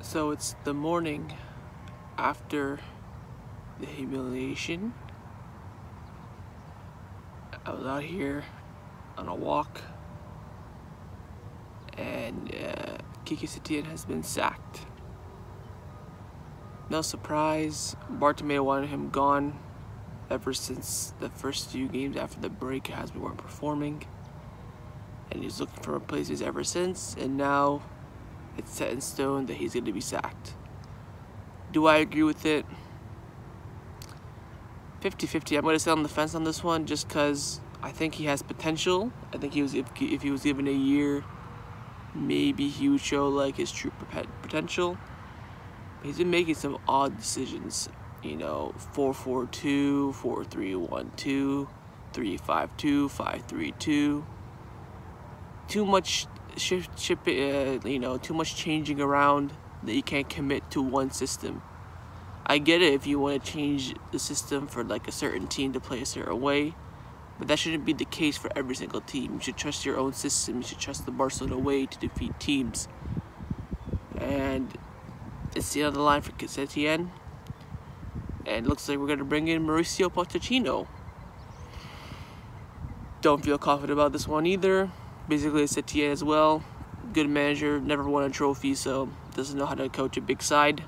So it's the morning after the humiliation. I was out here on a walk, and Quique Setien has been sacked. No surprise, Bartomeu wanted him gone ever since the first few games after the break as we weren't performing. And he's looking for replacements ever since, and now it's set in stone that he's going to be sacked. Do I agree with it? 50-50. I'm going to sit on the fence on this one just because I think he has potential. I think if he was given a year, maybe he would show like his true potential. But he's been making some odd decisions. You know, 4-4-2, 4-3-1-2, 3-5-2, 5-3-2. Too much too much changing around that you can't commit to one system. I get it if you want to change the system for like a certain team to play a certain way, but that shouldn't be the case for every single team. You should trust your own system. You should trust the Barcelona way to defeat teams. And it's the other line for Quique Setien. And it looks like we're going to bring in Mauricio Pochettino. Don't feel confident about this one either. Basically, Setien as well. Good manager, never won a trophy, so doesn't know how to coach a big side.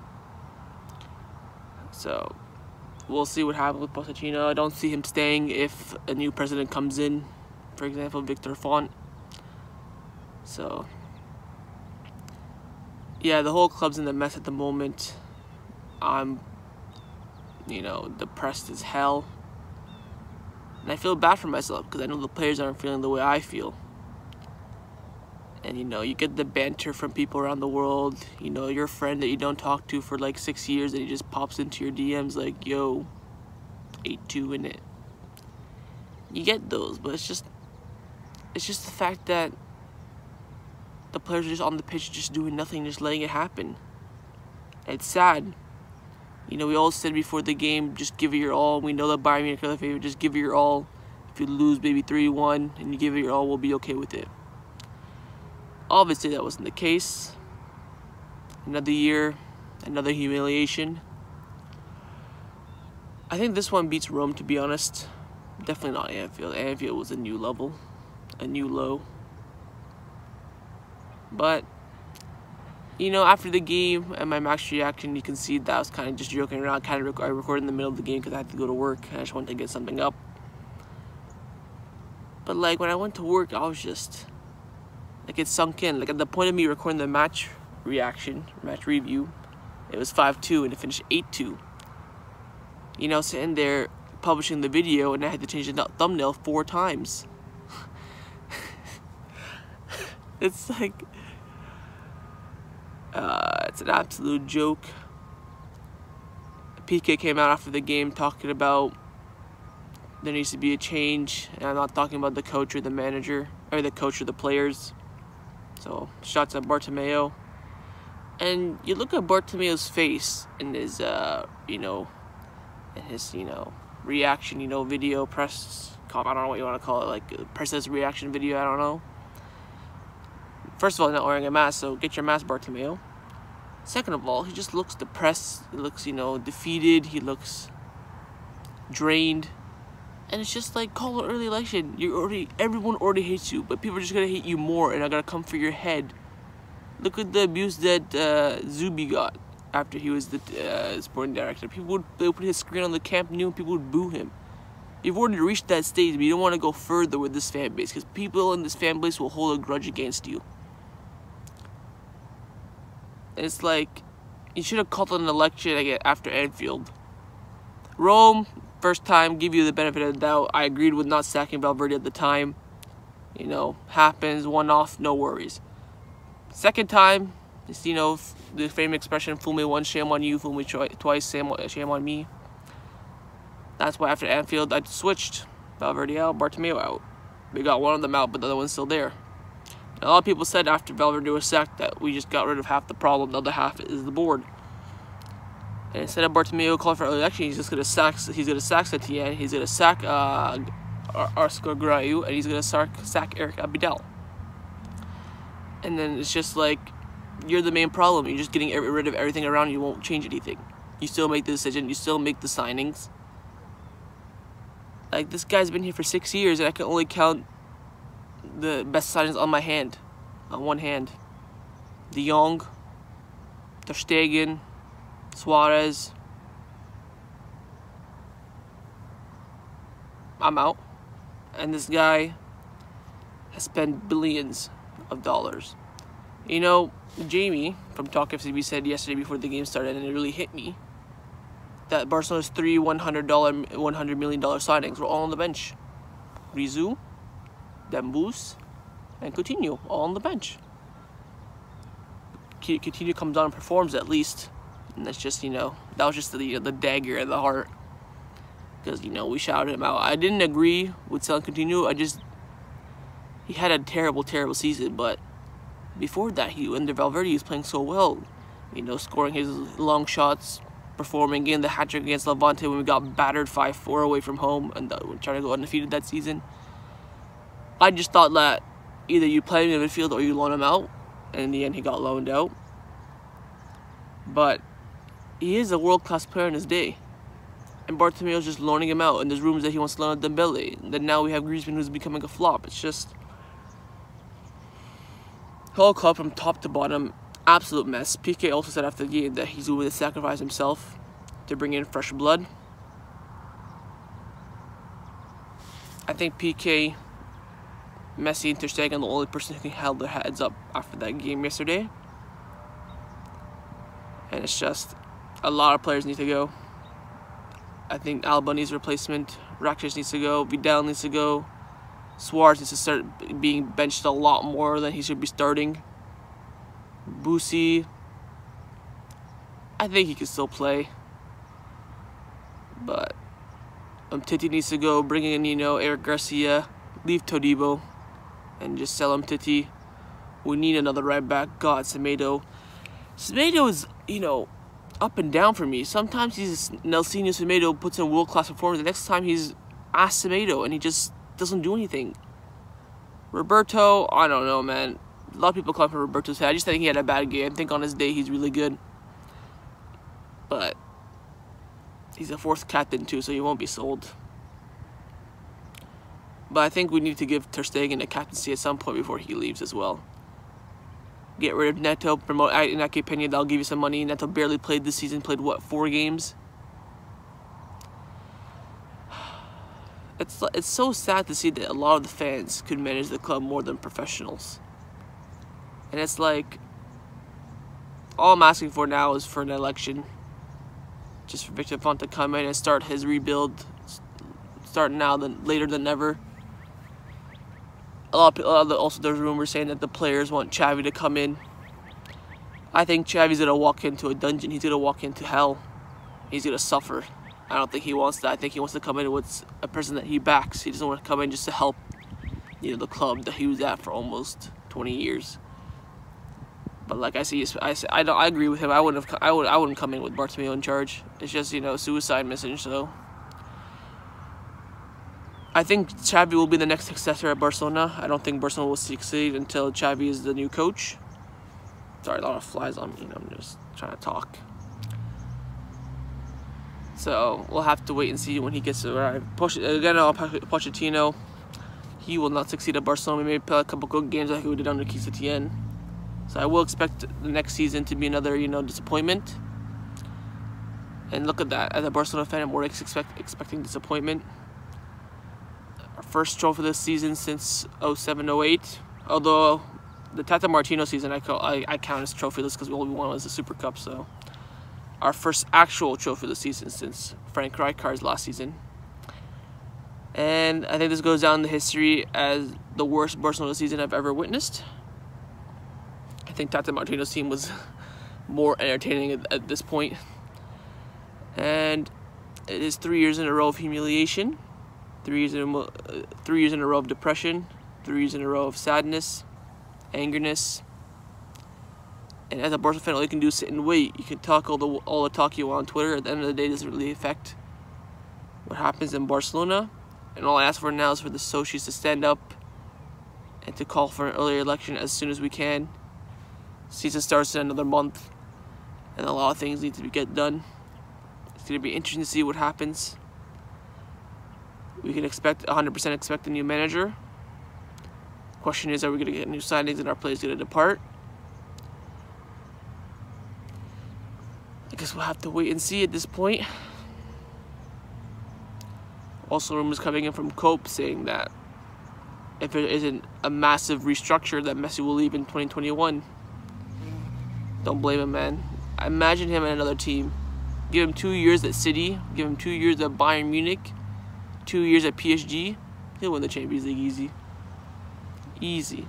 So we'll see what happens with Pochettino. I don't see him staying if a new president comes in, for example, Victor Font. So yeah, the whole club's in a mess at the moment. I'm, depressed as hell. And I feel bad for myself because I know the players aren't feeling the way I feel. And you get the banter from people around the world. Your friend that you don't talk to for like 6 years, and he just pops into your DMs like, yo, 8-2 in it. You get those, but it's just the fact that the players are just on the pitch just doing nothing, just letting it happen. It's sad. We all said before the game, just give it your all. We know that Bayern Munich are the favorite, just give it your all. If you lose maybe 3-1 and you give it your all, we'll be okay with it. Obviously, that wasn't the case. Another year, another humiliation. I think this one beats Rome, to be honest. Definitely not Anfield. Anfield was a new level, a new low. But, after the game and my max reaction, you can see that I was kind of just joking around. I recorded in the middle of the game because I had to go to work and I just wanted to get something up. But, when I went to work, I was just... it sunk in. At the point of me recording the match reaction, match review, it was 5-2 and it finished 8-2. Sitting there publishing the video, and I had to change the thumbnail 4 times. It's like, it's an absolute joke. PK came out after the game talking about there needs to be a change, and I'm not talking about the coach or the manager, or the coach or the players. So, shots at Bartomeu. And you look at Bartomeu's face in his, reaction, video, press, I don't know what you want to call it, like, press reaction video, I don't know. First of all, he's not wearing a mask, so get your mask, Bartomeu. Second of all, he just looks depressed, he looks, defeated, he looks drained. And it's just like, call an early election. Everyone already hates you, but people are just gonna hate you more and are gonna come for your head. Look at the abuse that Zubi got after he was the sporting director. People would put his screen on the Camp Nou and people would boo him. You've already reached that stage, but you don't want to go further with this fan base because people in this fan base will hold a grudge against you. And it's like, you should have called an election after Anfield. Rome. First time, give you the benefit of the doubt. I agreed with not sacking Valverde at the time. Happens, one-off, no worries. Second time, it's, the famous expression, fool me once, shame on you, fool me twice, shame on me. That's why after Anfield, I switched. Valverde out, Bartomeu out. We got one of them out, but the other one's still there. And a lot of people said after Valverde was sacked that we just got rid of half the problem, the other half is the board. And instead of Bartomeu calling for early election, he's gonna sack Setien, he's gonna sack Arskar Grayu, and he's gonna sack Eric Abidal. And then it's just like, you're the main problem. You're just getting rid of everything around you. You won't change anything. You still make the decision. You still make the signings. Like, this guy's been here for 6 years, and I can only count the best signings on one hand. De Jong, Ter Stegen, Suarez. I'm out. And this guy has spent billions of dollars. You know, Jamie from Talk FCB said yesterday before the game started, and it really hit me, that Barcelona's three $100 million signings were all on the bench. Rizou, Dembus, and Coutinho, all on the bench. Coutinho comes on and performs at least. And that's just, you know, that was just the dagger in the heart. Because, you know, we shouted him out. I didn't agree with selling Coutinho. He had a terrible, terrible season. But before that, under Valverde, he was playing so well. You know, scoring his long shots, performing, getting the hat-trick against Levante when we got battered 5-4 away from home and trying to go undefeated that season. I just thought that either you play him in the midfield or you loan him out. And in the end, he got loaned out. But he is a world-class player in his day. And Bartomeu is just loaning him out. And there's rumors that he wants to loan out Dembele. And then now we have Griezmann, who's becoming a flop. It's just... whole club from top to bottom, absolute mess. Piqué also said after the game that he's willing to sacrifice himself to bring in fresh blood. I think Piqué, Messi, and Ter Stegen are the only person who held their heads up after that game yesterday. And it's just, a lot of players need to go. I think Alba needs a replacement, Rakitic needs to go, Vidal needs to go, Suarez needs to start being benched a lot more than he should be starting. Busi, I think he can still play. But Titi needs to go, bringing in, you know, Eric Garcia, leave Todibo, and just sell Titi. We need another right back. God, Semedo. Semedo is, you know, up and down for me. Sometimes he's Nelsinho Semedo, puts in world-class performance. The next time he's Ass Semedo, and he just doesn't do anything. Roberto, I don't know, man. A lot of people call him Roberto's head. I just think he had a bad game. I think on his day he's really good. But he's a fourth captain too, so he won't be sold. But I think we need to give Ter Stegen a captaincy at some point before he leaves as well. Get rid of Neto, promote Iñaki Peña, that'll give you some money. Neto barely played this season, played what, 4 games? It's so sad to see that a lot of the fans could manage the club more than professionals. And it's like, all I'm asking for now is for an election. Just for Victor Font to come in and start his rebuild. Start now, than later than never. Also there's rumors saying that the players want Xavi to come in. I think Xavi's gonna walk into a dungeon. He's gonna walk into hell. He's gonna suffer. I don't think he wants that. I think he wants to come in with a person that he backs. He doesn't want to come in just to help, you know, the club that he was at for almost 20 years. But like I agree with him. I wouldn't come in with Bartomeu in charge. It's just, you know, suicide mission. So I think Xavi will be the next successor at Barcelona. I don't think Barcelona will succeed until Xavi is the new coach. Sorry, a lot of flies on me. I'm just trying to talk. So we'll have to wait and see when he gets arrived. Pochettino, he will not succeed at Barcelona. Maybe play a couple good games like we did under Quique Setien. So I will expect the next season to be another, you know, disappointment. And look at that. As a Barcelona fan, I'm more expecting disappointment. Our first trophy this season since 07-08. Although the Tata Martino season I count as trophyless because all we won was the Super Cup. So our first actual trophy this season since Frank Rijkaard's last season. And I think this goes down in the history as the worst Barcelona season I've ever witnessed. I think Tata Martino's team was more entertaining at this point. And it is 3 years in a row of humiliation, 3 years in a row of depression, 3 years in a row of sadness, angerness. And as a Barca fan, all you can do is sit and wait. You can talk all the talk you want on Twitter. At the end of the day, it doesn't really affect what happens in Barcelona. And all I ask for now is for the Socios to stand up and to call for an earlier election as soon as we can. Season starts in another month, and a lot of things need to get done. It's going to be interesting to see what happens. We can 100% expect a new manager. Question is, are we going to get new signings and our players going to depart? I guess we'll have to wait and see at this point. Also, rumors coming in from Cope saying that if it isn't a massive restructure, that Messi will leave in 2021. Don't blame him, man. I imagine him at another team. Give him 2 years at City. Give him 2 years at Bayern Munich. 2 years at PSG. He'll win the Champions League easy. Easy.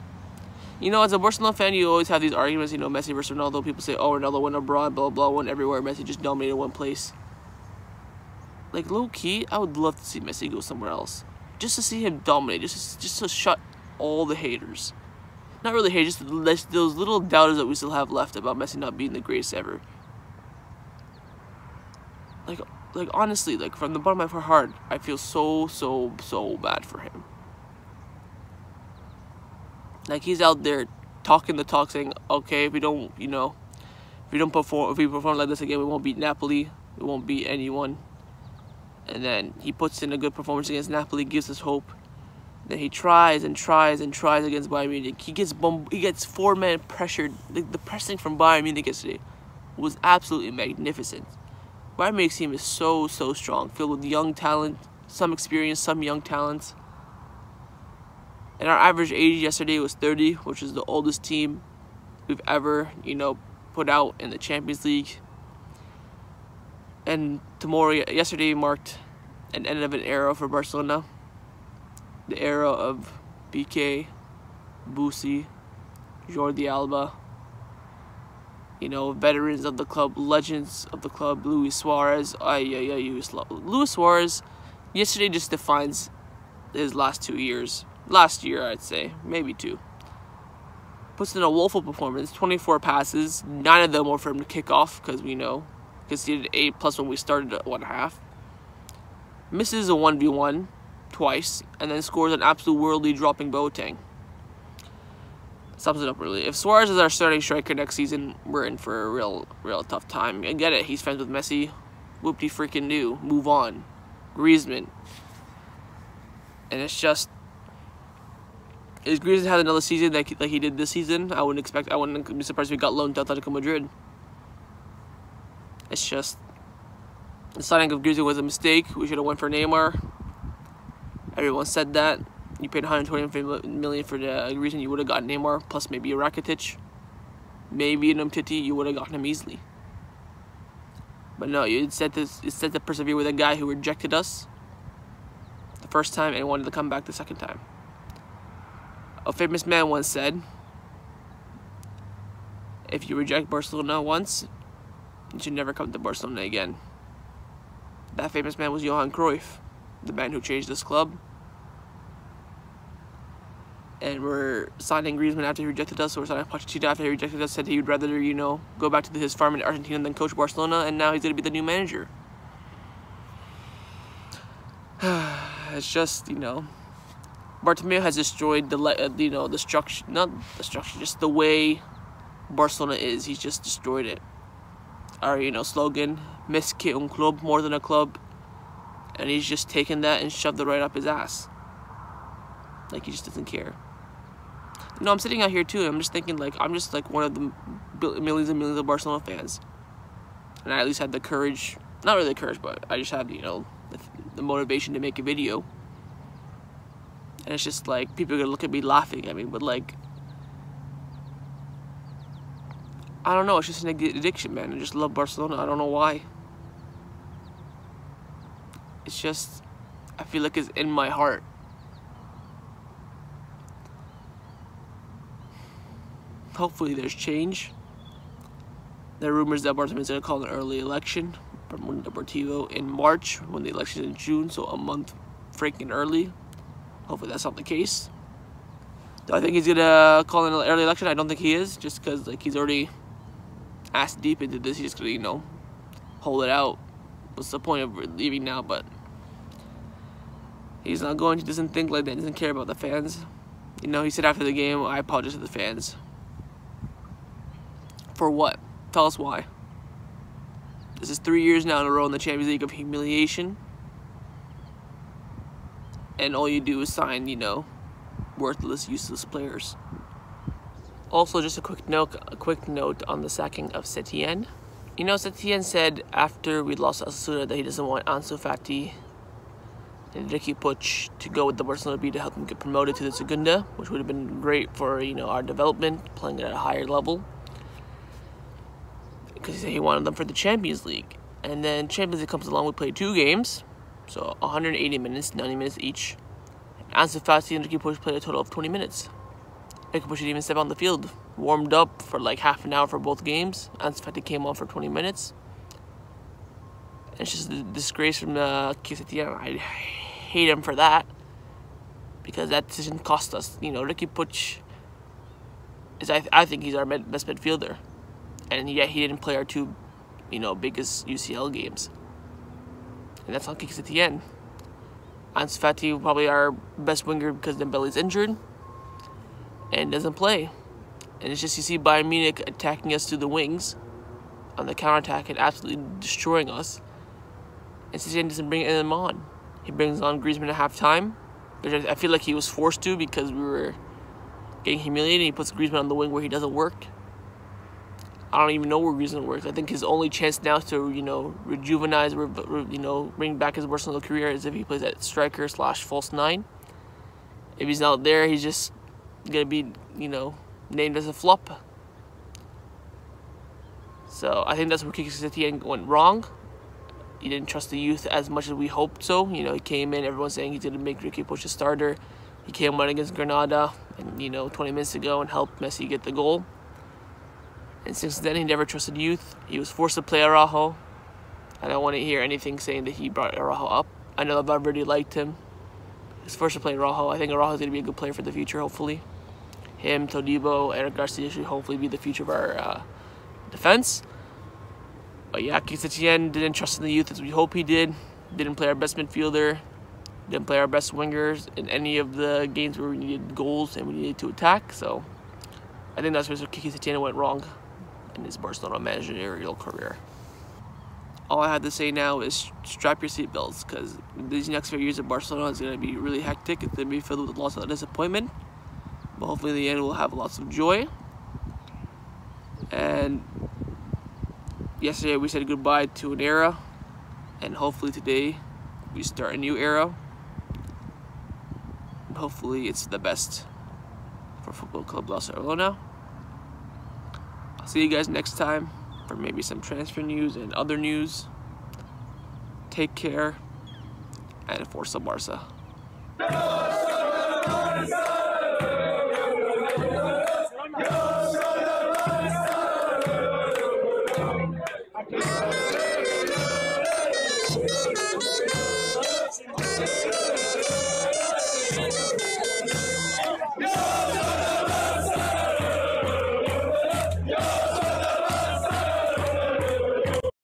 You know, as a Barcelona fan, you always have these arguments, you know, Messi versus Ronaldo. People say, oh, Ronaldo went abroad, blah, blah, went everywhere. Messi just dominated one place. Like, low-key, I would love to see Messi go somewhere else. Just to see him dominate. Just to shut all the haters. Not really haters, just those little doubters that we still have left about Messi not being the greatest ever. Like honestly, like, from the bottom of my heart, I feel so bad for him. Like, he's out there talking the talk, saying, okay, if we don't, you know, if we perform like this again, we won't beat Napoli, we won't beat anyone. And then he puts in a good performance against Napoli, gives us hope. Then he tries and tries and tries against Bayern Munich. He gets four-man pressured. The pressing from Bayern Munich yesterday was absolutely magnificent. Bayern Munich's team is so strong, filled with young talent, some experience, some young talents. And our average age yesterday was 30, which is the oldest team we've ever, you know, put out in the Champions League. And yesterday marked an end of an era for Barcelona. The era of Piqué, Busi, Jordi Alba. You know, veterans of the club, legends of the club, Luis Suarez. Luis Suarez yesterday just defines his last 2 years. Last year, I'd say. Maybe 2. Puts in a woeful performance. 24 passes. 9 of them were for him to kick off, because we know. Conceded 8+ when we started at 1.5. Misses a 1v1 twice. And then scores an absolute worldly dropping Boateng. Sums it up, really. If Suarez is our starting striker next season, we're in for a real tough time. I get it. He's friends with Messi. Whoop-de-freaking-do. Move on. Griezmann. And it's just... If Griezmann had another season like he did this season, I wouldn't be surprised if he got loaned to Atletico Madrid. It's just... The signing of Griezmann was a mistake. We should have went for Neymar. Everyone said that. You paid 120 million for the Griezmann, you would have gotten Neymar, plus maybe a Rakitic. Maybe an Umtiti, you would have gotten him easily. But no, you instead to persevere with a guy who rejected us the first time and wanted to come back the second time. A famous man once said, if you reject Barcelona once, you should never come to Barcelona again. That famous man was Johan Cruyff, the man who changed this club. And we're signing Griezmann after he rejected us, or we're signing Pochettino after he rejected us, said he would rather, you know, go back to his farm in Argentina than coach Barcelona, and now he's going to be the new manager. It's just, you know, Bartomeu has destroyed the structure, not the structure, just the way Barcelona is. He's just destroyed it. Our, you know, slogan, "Més que un club," more than a club, and he's just taken that and shoved it right up his ass. Like, he just doesn't care. You know, I'm sitting out here too, and I'm just thinking, like, I'm just like one of the millions and millions of Barcelona fans, and I at least had the courage, not really the courage, but I just had, you know, the motivation to make a video. And it's just like, people are gonna look at me laughing at me, but like, I don't know, it's just an addiction, man. I just love Barcelona. I don't know why. It's just, I feel like it's in my heart. Hopefully there's change. There are rumors that Bartomeu is going to call an early election from Mundo Deportivo in March, when the election is in June, so a month freaking early. Hopefully that's not the case. Do I think he's going to call an early election? I don't think he is, just because, like, he's already ass deep into this. He's just going to, you know, hold it out. What's the point of leaving now? But he's not going. He doesn't think like that. He doesn't care about the fans. You know, he said after the game, I apologize to the fans. For what? Tell us why. This is 3 years now in a row in the Champions League of humiliation. And all you do is sign, you know, worthless, useless players. Also, just a quick note on the sacking of Setien. You know, Setien said after we lost Osasuna that he doesn't want Ansu Fati and Ricky Puig to go with the Barcelona B to help him get promoted to the Segunda, which would have been great for, you know, our development, playing at a higher level. Because he said he wanted them for the Champions League. And then Champions League comes along, we play 2 games, so 180 minutes, 90 minutes each. Ansu Fati and Ricky Puig played a total of 20 minutes. Ricky Puig didn't even step on the field. Warmed up for like half an hour for both games. Ansu Fati came on for 20 minutes. And it's just a disgrace from Quique Setien. I hate him for that. Because that decision cost us. You know, Ricky Puig is, I think he's our best midfielder. And yet he didn't play our 2, you know, biggest UCL games. And that's on Quique Setien. Ansu Fati probably our best winger because Dembele's injured and doesn't play. And it's just, you see Bayern Munich attacking us through the wings on the counterattack and absolutely destroying us. And Setien doesn't bring them on. He brings on Griezmann at halftime, which I feel like he was forced to because we were getting humiliated. He puts Griezmann on the wing where he doesn't work. I don't even know where Griezmann works. I think his only chance now to, you know, rejuvenize, you know, bring back his Barcelona career is if he plays at striker / false 9. If he's not there, he's just gonna be, you know, named as a flop. So I think that's where Quique Setien went wrong. He didn't trust the youth as much as we hoped so. You know, he came in, everyone's saying he's gonna make Ricky Puig a starter. He came on against Granada, and, you know, 20 minutes ago and helped Messi get the goal. And since then, he never trusted youth. He was forced to play Araujo. I don't want to hear anything saying that he brought Araujo up. I know that Valverde liked him. He was forced to play Araujo. I think Araujo is going to be a good player for the future, hopefully. Him, Todibo, Eric Garcia should hopefully be the future of our defense. But yeah, Quique Setien didn't trust in the youth as we hope he did. Didn't play our best midfielder. Didn't play our best wingers in any of the games where we needed goals and we needed to attack. So I think that's where Quique Setien went wrong in his Barcelona managerial career. All I have to say now is strap your seatbelts, because these next few years of Barcelona is going to be really hectic. It's going to be filled with lots of disappointment, but hopefully in the end we'll have lots of joy. And yesterday we said goodbye to an era, and hopefully today we start a new era. And hopefully it's the best for Football Club Barcelona. I'll see you guys next time for maybe some transfer news and other news. Take care, and Forza Barca.